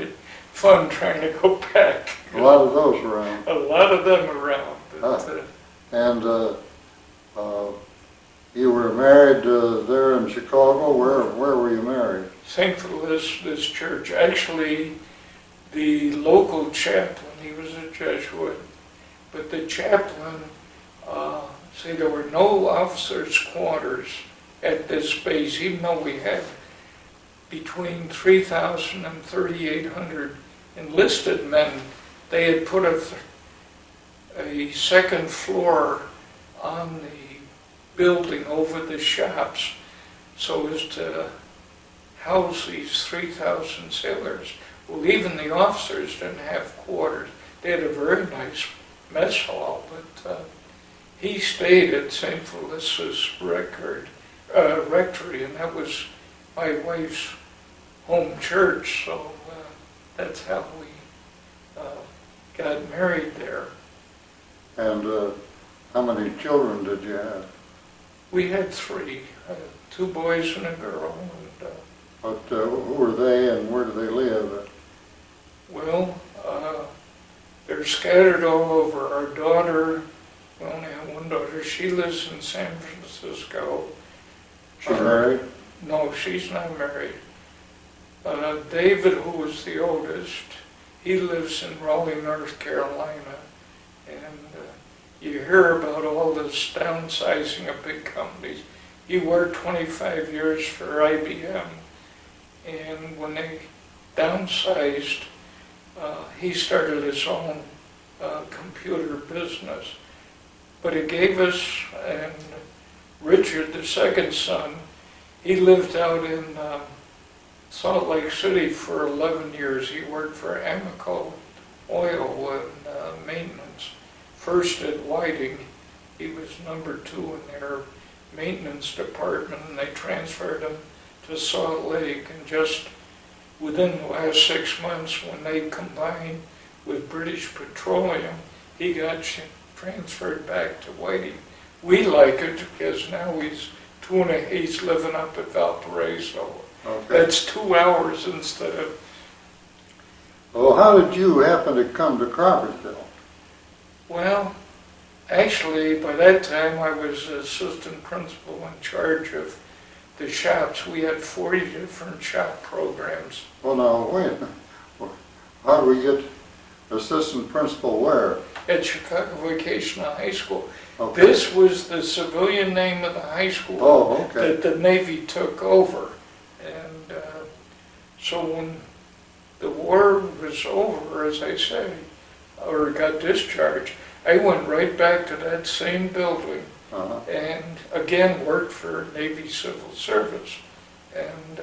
trying to go back. A lot of those around. A lot of them around. But, And you were married there in Chicago. Where were you married? St. Felicitas Church. Actually, the local chaplain, he was a Jesuit, but the chaplain, say there were no officers' quarters at this base, even though we had between 3,000 and 3,800 enlisted men. They had put a second floor on the building over the shops so as to house these 3,000 sailors. Well, even the officers didn't have quarters. They had a very nice mess hall, but he stayed at St. Felicitas Rectory, and that was my wife's home church, so that's how we got married there. And how many children did you have? We had 3, 2 boys and a girl. And, Who were they and where do they live? well, they're scattered all over. Our daughter, we only have one daughter, she lives in San Francisco. She married? No, she's not married. David, who was the oldest, he lives in Raleigh, North Carolina. And you hear about all this downsizing of big companies. He worked 25 years for IBM, and when they downsized, he started his own computer business. But it gave us, and Richard, the second son, he lived out in Salt Lake City for 11 years. He worked for Amoco Oil and maintenance. First at Whiting, he was number 2 in their maintenance department, and they transferred him to Salt Lake. And just within the last 6 months, when they combined with British Petroleum, he got transferred back to Whiting. We like it because now he's living up at Valparaiso. Okay. That's 2 hours instead of. Well, how did you happen to come to Crawfordsville? Well, actually, by that time I was assistant principal in charge of the shops. We had 40 different shop programs. Well, now, wait a minute. How do we get assistant principal where? At Chicago Vocational High School. Okay. This was the civilian name of the high school Okay. that the Navy took over. And so when the war was over, as I say, or got discharged, I went right back to that same building and again worked for Navy Civil Service. And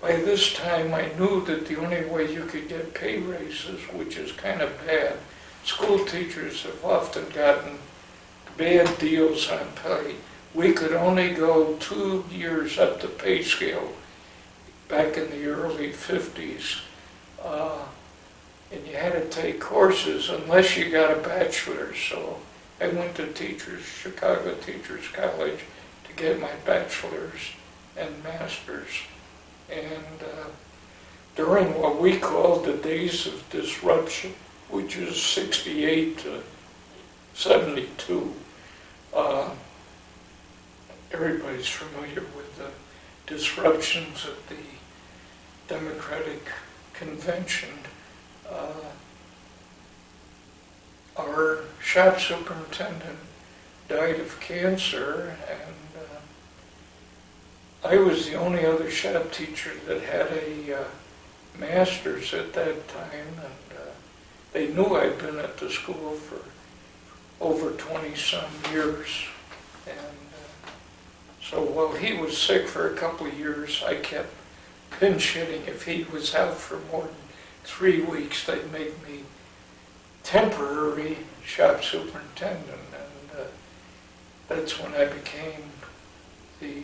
by this time I knew that the only way you could get pay raises, which is kind of bad, school teachers have often gotten bad deals on pay. We could only go 2 years up the pay scale back in the early 50s. and you had to take courses unless you got a bachelor's. So I went to Chicago Teachers College to get my bachelor's and master's. And during what we called the days of disruption, which is 68 to 72, everybody's familiar with the disruptions at the Democratic Convention. Our shop superintendent died of cancer, and I was the only other shop teacher that had a master's at that time, and they knew I'd been at the school for over 20-some years. And so while he was sick for a couple of years, I kept pinch hitting. If he was out for more than 3 weeks, they'd make me temporary shop superintendent, and that's when I became the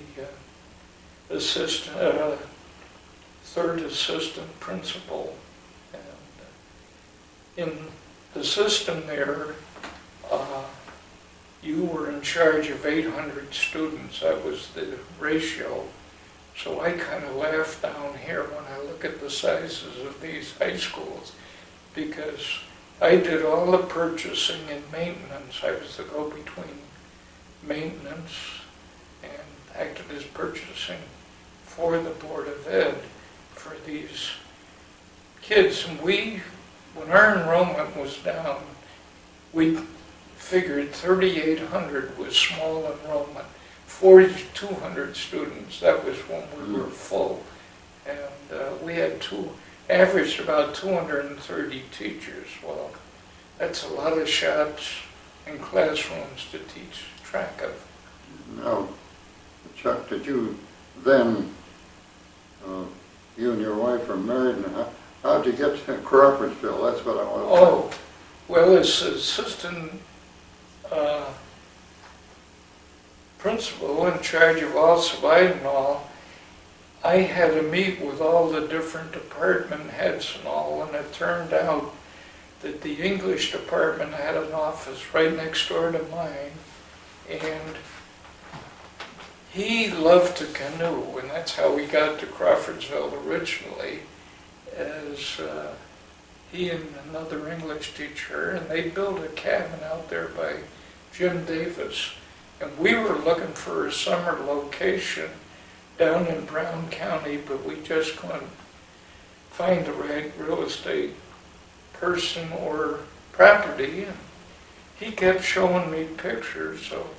third assistant principal. And in the system there, you were in charge of 800 students. That was the ratio. So I kind of laugh down here when I look at the sizes of these high schools, because I did all the purchasing and maintenance. I was the go-between maintenance and acted as purchasing for the Board of Ed for these kids. And when our enrollment was down, we figured 3,800 was small enrollment. 4,200 students, that was when we were full. And we had averaged about 230 teachers. Well, that's a lot of shops and classrooms to teach track of. Now, Chuck, did you then, you and your wife are married, and how'd you get to Crawfordsville? That's what I want to know. Oh, well, as assistant principal in charge of all and all, I had to meet with all the different department heads and all, and it turned out that the English department had an office right next door to mine, and he loved to canoe, and that's how we got to Crawfordsville originally, as he and another English teacher, and they built a cabin out there by Jim Davis. And we were looking for a summer location down in Brown County, but we just couldn't find the right real estate person or property. And he kept showing me pictures. So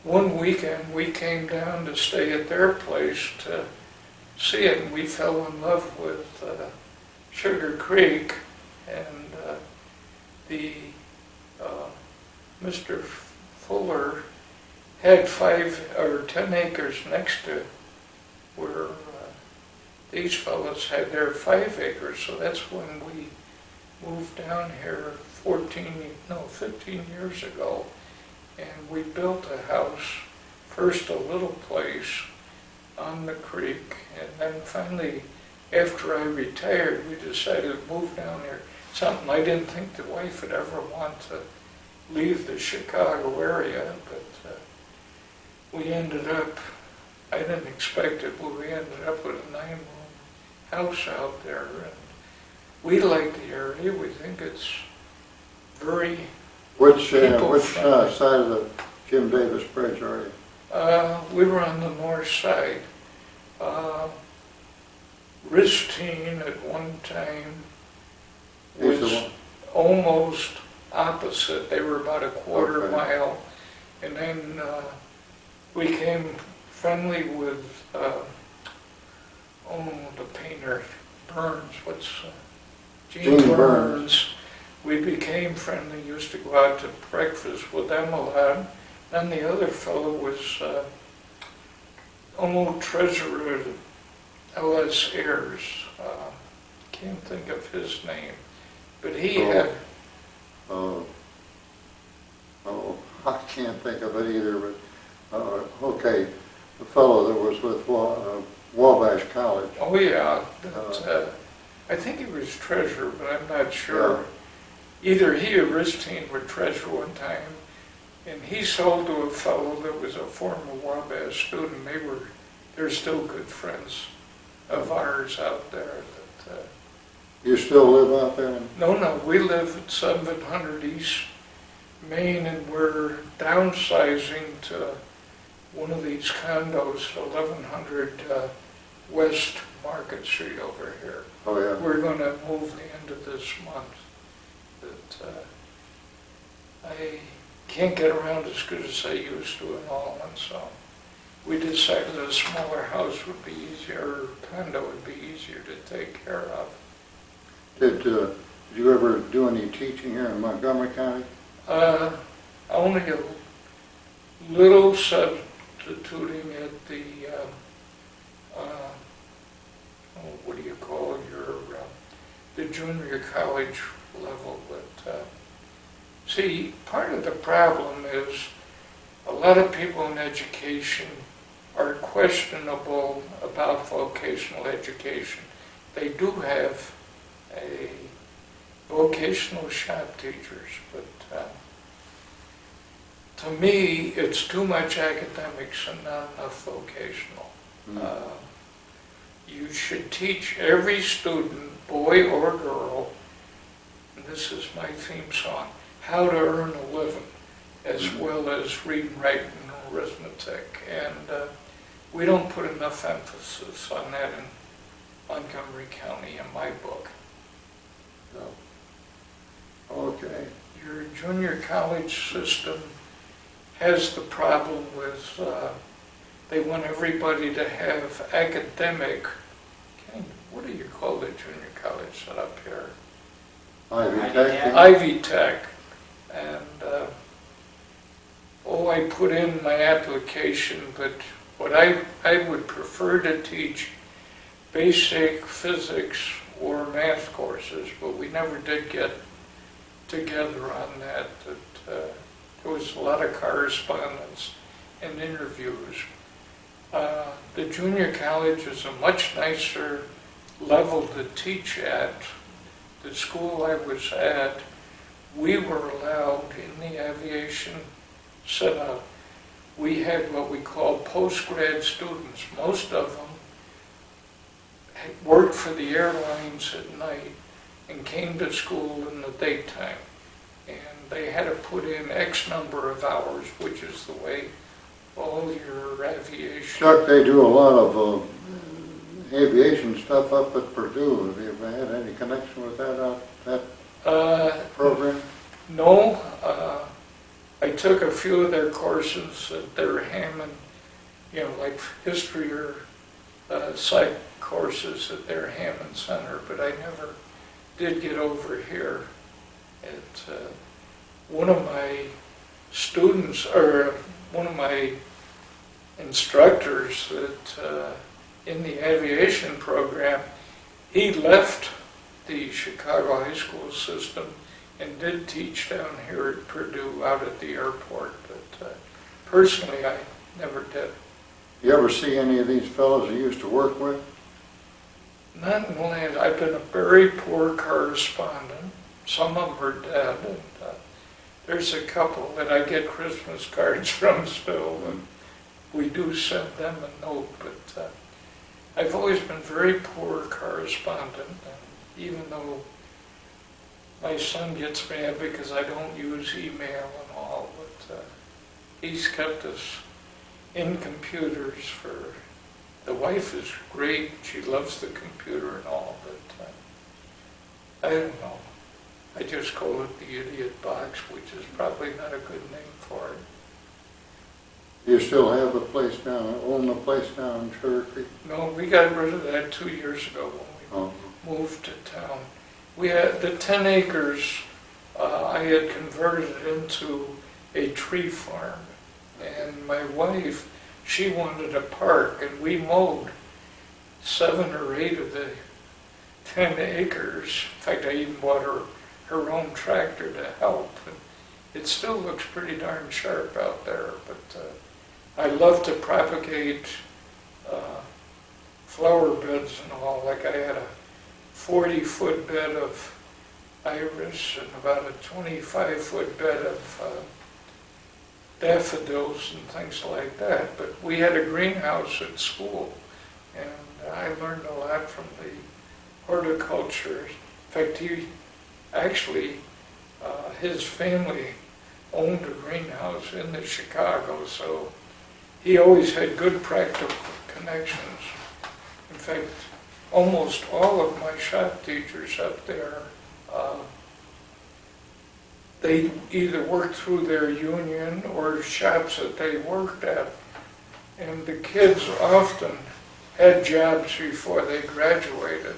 one weekend we came down to stay at their place to see it, and we fell in love with Sugar Creek, and Mr. Fuller had 5 or 10 acres next to where these fellows had their 5 acres. So that's when we moved down here 15 years ago, and we built a house, first a little place on the creek, and then finally, after I retired, we decided to move down here. Something I didn't think the wife would ever want to leave the Chicago area, but we ended up, I didn't expect it, but we ended up with a 9-room house out there, and we like the area. We think it's very Which side of the Jim Davis Bridge are you? We were on the north side. Ristine at one time was almost opposite. They were about a quarter mile, and then we became friendly with the painter Burns. Gene Burns. We became friendly. Used to go out to breakfast with them a lot. Then the other fellow was treasurer of L.S. Ayers. Can't think of his name, but he had. I can't think of it either, but okay, the fellow that was with Wabash College. Oh yeah, I think he was treasurer, but I'm not sure. Either he or his team were treasurer one time, and he sold to a fellow that was a former Wabash student. They're still good friends of ours out there. That, you still live out there? No, we live at 700 East Main, and we're downsizing to one of these condos, 1100 West Market Street over here. Oh, yeah. We're going to move the end of this month. But I can't get around as good as I used to in all, and so we decided a smaller house would be easier, or condo would be easier to take care of. Did you ever do any teaching here in Montgomery County? Only a little substituting at the, what do you call the junior college level. But see, part of the problem is a lot of people in education are questionable about vocational education. They do have a vocational shop teachers, but to me, it's too much academics and not enough vocational. You should teach every student, boy or girl, and this is my theme song, how to earn a living, as well as reading, writing, and arithmetic. And we don't put enough emphasis on that in Montgomery County in my book. No. Okay. Your junior college system has the problem with they want everybody to have academic, what do you call the junior college set up here? Ivy Tech. Ivy Tech. And I put in my application, but what I would prefer to teach basic physics or math courses, but we never did get together on that. There was a lot of correspondence and interviews. The junior college is a much nicer level to teach at. The school I was at, we were allowed in the aviation setup. We had what we call post-grad students. Most of them had worked for the airlines at night and came to school in the daytime. And they had to put in X number of hours, which is the way all your aviation... Chuck, they do a lot of aviation stuff up at Purdue. Have you ever had any connection with that program? No. I took a few of their courses at their Hammond, like history or psych courses at their Hammond Center, but I never did get over here. One of my students, or one of my instructors that in the aviation program, he left the Chicago high school system and did teach down here at Purdue out at the airport, but personally I never did. You ever see any of these fellows you used to work with? Not in land. I've been a very poor correspondent. Some of them are dead. And, there's a couple that I get Christmas cards from still, and we do send them a note, but I've always been very poor correspondent, and even though my son gets mad because I don't use email and all, but he's kept us in computers for... The wife is great, she loves the computer and all, but I don't know. I just call it the idiot box, which is probably not a good name for it. You still have the place own the place down in Cherokee? No, we got rid of that 2 years ago when we moved to town. We had the 10 acres I had converted into a tree farm, and my wife, she wanted a park, and we mowed 7 or 8 of the 10 acres. In fact, I even bought her own tractor to help. And it still looks pretty darn sharp out there, but I love to propagate flower beds and all. Like I had a 40-foot bed of iris and about a 25-foot bed of daffodils and things like that. But we had a greenhouse at school, and I learned a lot from the horticulture. In fact, he actually, his family owned a greenhouse in the Chicago, so he always had good practical connections. In fact, almost all of my shop teachers up there, they either worked through their union or shops that they worked at. And the kids often had jobs before they graduated,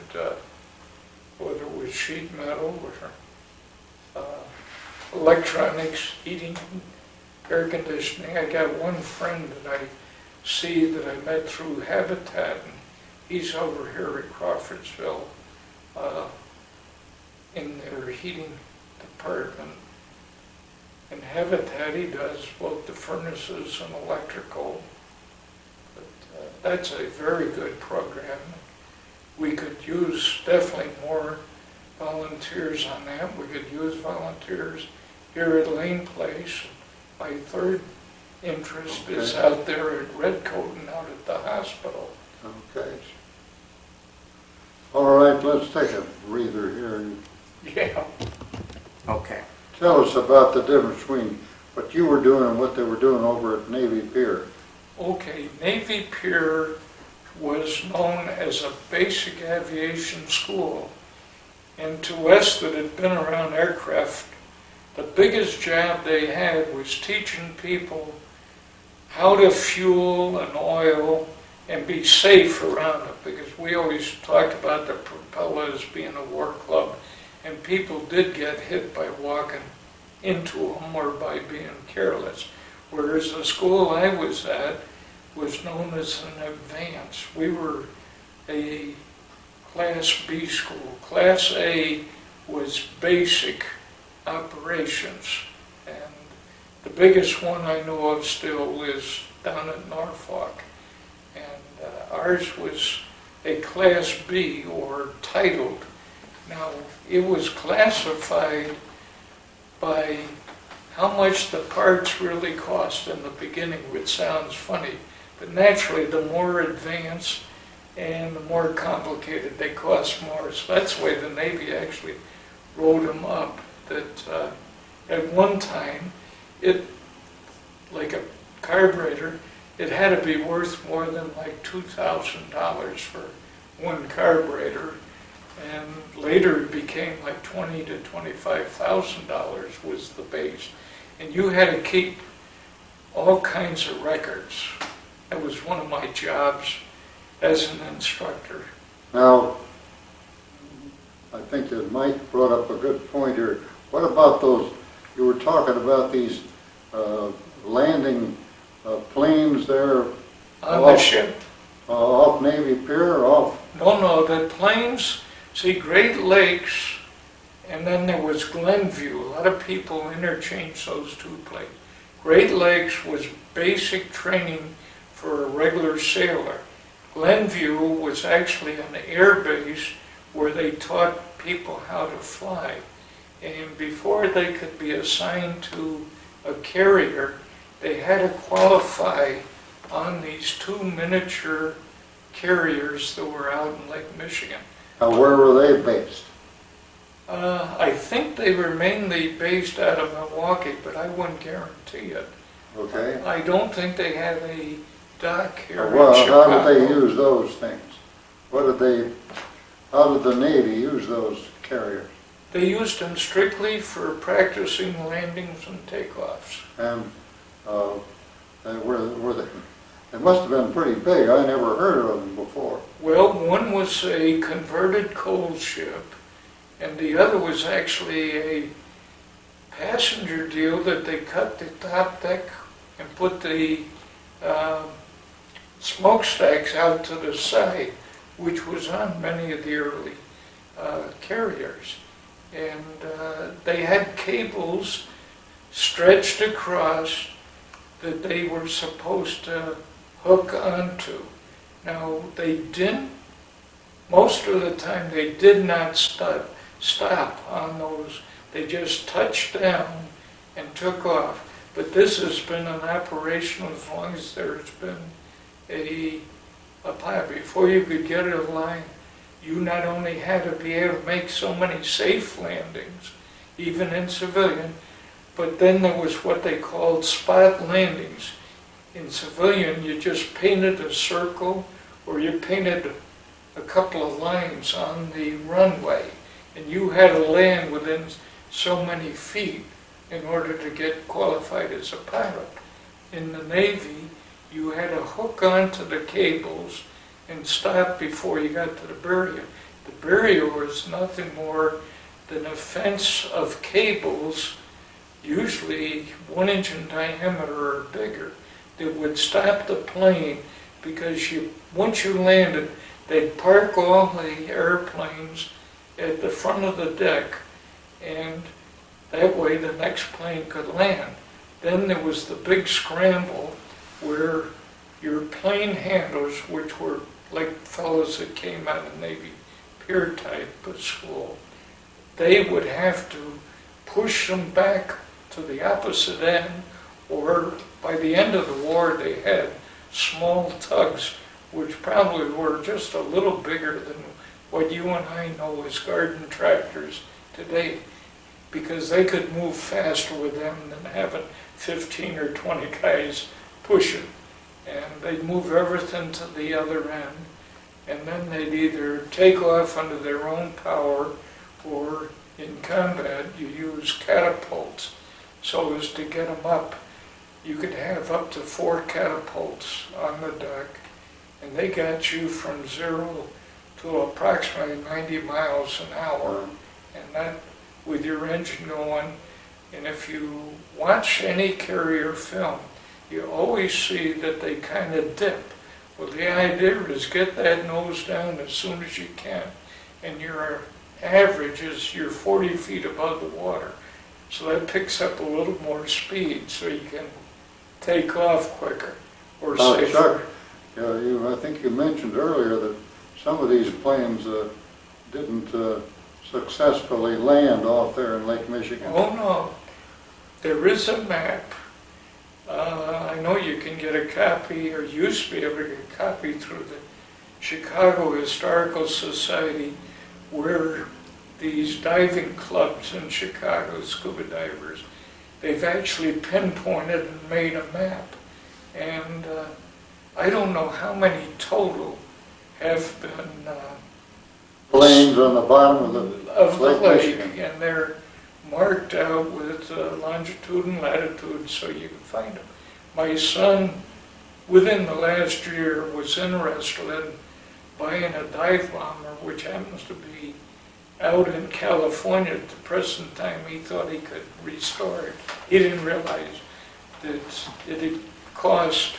whether it was sheet metal or electronics, heating, air conditioning. I got one friend that I see that I met through Habitat, and he's over here at Crawfordsville in their heating department. In Habitat, he does both the furnaces and electrical. But that's a very good program. We could use definitely more volunteers on that. We could use volunteers here at Lane Place. My third interest is out there at Redcoat and out at the hospital. Okay. All right, let's take a breather here. Yeah. Okay. Tell us about the difference between what you were doing and what they were doing over at Navy Pier. Okay, Navy Pier was known as a basic aviation school. And to us that had been around aircraft, the biggest job they had was teaching people how to fuel and oil and be safe around it, because we always talked about the propeller as being a war club, and people did get hit by walking into them or by being careless. Whereas the school I was at was known as an advance. We were a Class B school. Class A was basic operations, and the biggest one I know of still is down at Norfolk, and ours was a Class B, or titled. Now, it was classified by how much the parts really cost in the beginning, which sounds funny, but naturally the more advanced and the more complicated they cost more. So that's the way the Navy actually wrote them up, that at one time, it, like a carburetor, it had to be worth more than like $2,000 for one carburetor, and later it became like $20,000 to $25,000 was the base. And you had to keep all kinds of records. That was one of my jobs as an instructor. Now, I think that Mike brought up a good point here. What about those, you were talking about these landing planes there? On the ship? Off Navy Pier or off? No, the planes, see, Great Lakes, and then there was Glenview. A lot of people interchange those two places. Great Lakes was basic training for a regular sailor. Glenview was actually an air base where they taught people how to fly. And before they could be assigned to a carrier, they had to qualify on these two miniature carriers that were out in Lake Michigan. Now, where were they based? I think they were mainly based out of Milwaukee, but I wouldn't guarantee it. Okay. I don't think they have a dock here Well, in Chicago. how did they use those things? How did the Navy use those carriers? They used them strictly for practicing landings and takeoffs. And they must have been pretty big. I never heard of them before. Well, one was a converted coal ship, and the other was actually a passenger deal that they cut the top deck and put the smokestacks out to the side, which was on many of the early carriers. And they had cables stretched across that they were supposed to hook onto. Now, they didn't most of the time they did not stop on those. They just touched down and took off. But this has been an operation as long as there's been a pilot. Before you could get a line, you not only had to be able to make so many safe landings, even in civilian, but then there was what they called spot landings. In civilian, you just painted a circle or you painted a couple of lines on the runway, and you had to land within so many feet in order to get qualified as a pilot. In the Navy, you had to hook onto the cables and stop before you got to the barrier. The barrier was nothing more than a fence of cables, usually 1 inch in diameter or bigger, that would stop the plane, because once you landed, they'd park all the airplanes at the front of the deck, and that way the next plane could land. Then there was the big scramble where your plane handlers, which were like fellows that came out of Navy Pier type of school, they would have to push them back to the opposite end, or by the end of the war they had small tugs, which probably were just a little bigger than what you and I know as garden tractors today, because they could move faster with them than having 15 or 20 guys pushing. And they'd move everything to the other end, and then they'd either take off under their own power, or in combat you use catapults so as to get them up. You could have up to 4 catapults on the deck, and they got you from 0 to approximately 90 miles an hour, and that with your engine going. And if you watch any carrier film, you always see that they kind of dip. Well, the idea is get that nose down as soon as you can, and your average is you're 40 feet above the water. So that picks up a little more speed so you can take off quicker or safer. Chuck, I think you mentioned earlier that some of these planes didn't successfully land off there in Lake Michigan. Oh no, there is a map. I know you can get a copy, or used to be able to get a copy through the Chicago Historical Society, where these diving clubs in Chicago, scuba divers, they've actually pinpointed and made a map. And I don't know how many total have been planes on the bottom of the lake, Michigan. and they're marked out with longitude and latitude so you can find them. My son, within the last year, was interested in buying a dive bomber, which happens to be out in California at the present time. He thought he could restore it. He didn't realize that it had cost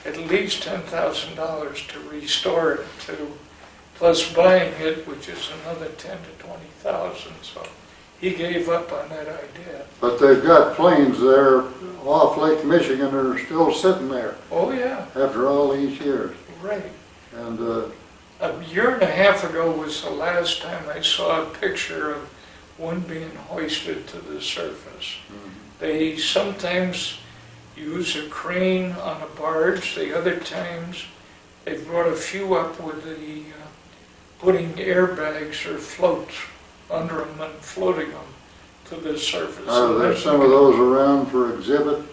at least $10,000 to restore it, plus buying it, which is another $10,000 to $20,000. So he gave up on that idea. But they've got planes there off Lake Michigan that are still sitting there. Oh yeah. After all these years. Right. And a year and a half ago was the last time I saw a picture of one being hoisted to the surface. They sometimes use a crane on a barge. The other times they brought a few up with the putting airbags or floats under them and floating them to the surface. are there some of those around for exhibit?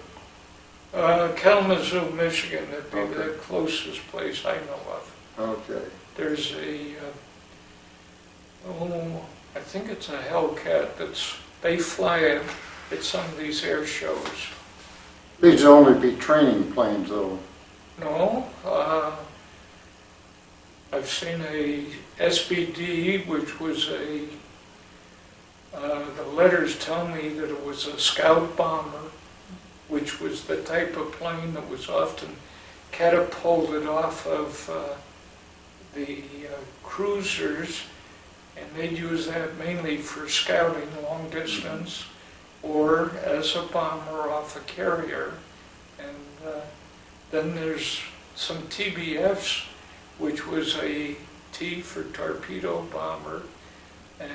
Kalamazoo, Michigan, that'd be Okay. the closest place I know of. Okay. There's a, I think it's a Hellcat they fly it at some of these air shows. These will only be training planes though. No, I've seen a SBD, which was the letters tell me that it was a scout bomber, which was the type of plane that was often catapulted off of the cruisers, and they'd use that mainly for scouting long distance or as a bomber off a carrier. And then there's some TBFs, which was a T for torpedo bomber, and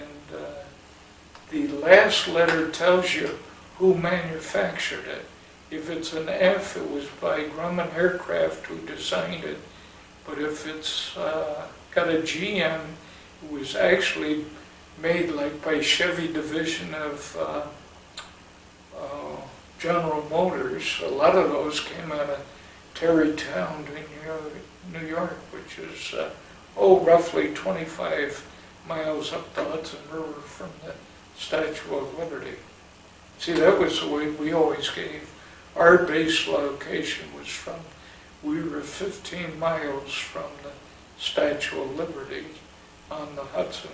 the last letter tells you who manufactured it. If it's an F, it was by Grumman Aircraft who designed it, but if it's got a GM, it was actually made like by Chevy division of General Motors. A lot of those came out of Tarrytown, New York, which is roughly 25 miles up the Hudson River from the Statue of Liberty. See, that was the way we always gave. Our base location was we were 15 miles from the Statue of Liberty on the Hudson.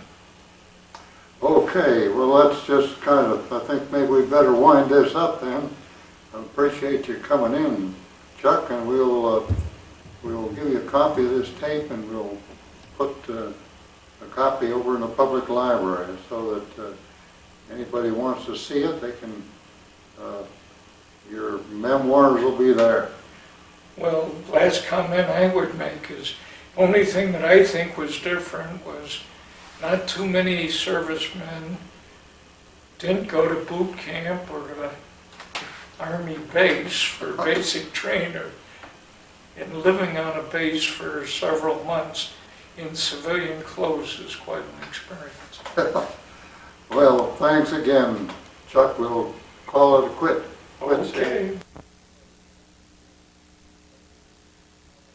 Okay, well, let's just kind of, I think maybe we better wind this up then. I appreciate you coming in, Chuck, and we'll give you a copy of this tape, and we'll put a copy over in the public library so that anybody wants to see it, they can, your memoirs will be there. Well, last comment I would make is, the only thing that I think was different was not too many servicemen didn't go to boot camp or Army base for basic training, and living on a base for several months in civilian clothes is quite an experience. Well, thanks again, Chuck. We'll call it a quit. Okay.